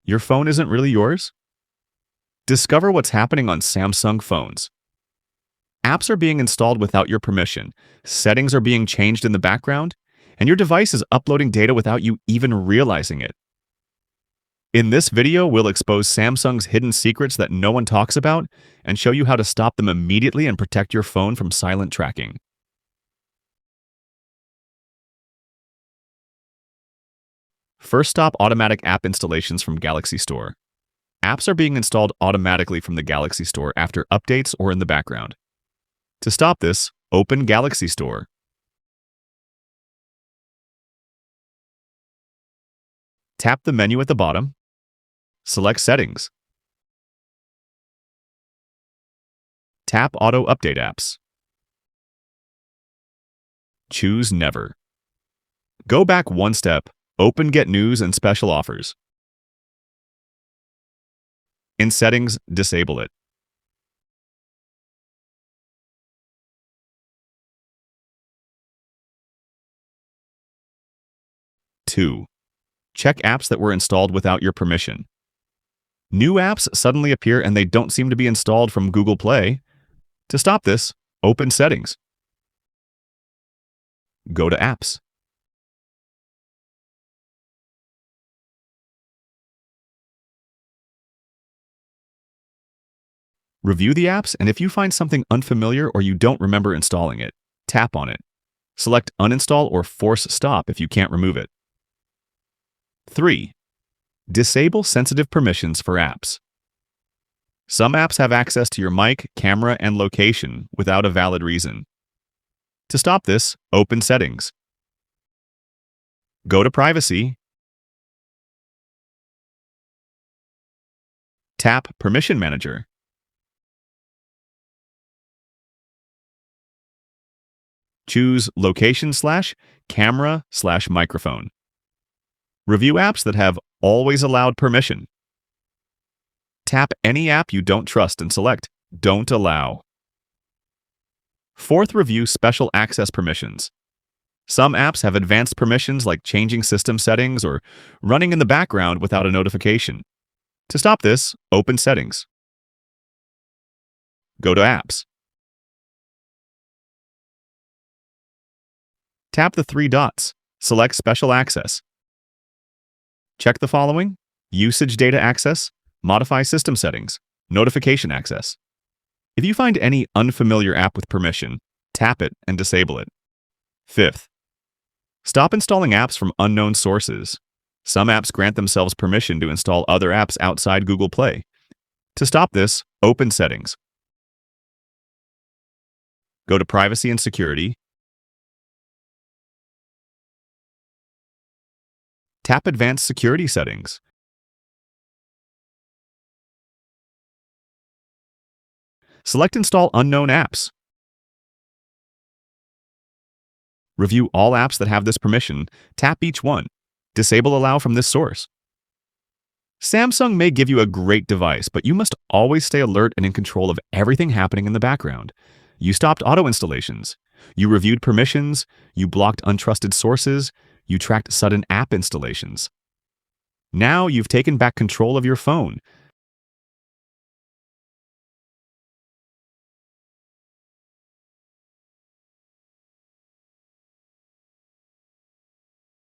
Your phone isn't really yours? Discover what's happening on Samsung phones. Apps are being installed without your permission, settings are being changed in the background, and your device is uploading data without you even realizing it. In this video, we'll expose Samsung's hidden secrets that no one talks about and show you how to stop them immediately and protect your phone from silent tracking. First, stop automatic app installations from Galaxy Store. Apps are being installed automatically from the Galaxy Store after updates or in the background. To stop this, open Galaxy Store. Tap the menu at the bottom. Select Settings. Tap Auto Update Apps. Choose Never. Go back one step. Open Get News and Special Offers. In Settings, disable it. Two, check apps that were installed without your permission. New apps suddenly appear and they don't seem to be installed from Google Play. To stop this, open Settings. Go to Apps. Review the apps, and if you find something unfamiliar or you don't remember installing it, tap on it. Select Uninstall or Force Stop if you can't remove it. 3. Disable sensitive permissions for apps. Some apps have access to your mic, camera, and location without a valid reason. To stop this, open Settings. Go to Privacy. Tap Permission Manager. Choose Location/Camera/Microphone. Review apps that have Always Allowed Permission. Tap any app you don't trust and select Don't Allow. 4th, review Special Access Permissions. Some apps have advanced permissions like changing system settings or running in the background without a notification. To stop this, open Settings. Go to Apps. Tap the 3 dots. Select Special Access. Check the following: Usage Data Access, Modify System Settings, Notification Access. If you find any unfamiliar app with permission, tap it and disable it. 5th, stop installing apps from unknown sources. Some apps grant themselves permission to install other apps outside Google Play. To stop this, open Settings. Go to Privacy and Security. Tap Advanced Security Settings. Select Install Unknown Apps. Review all apps that have this permission. Tap each one. Disable Allow from this source. Samsung may give you a great device, but you must always stay alert and in control of everything happening in the background. You stopped auto installations. You reviewed permissions. You blocked untrusted sources. You tracked sudden app installations. Now you've taken back control of your phone,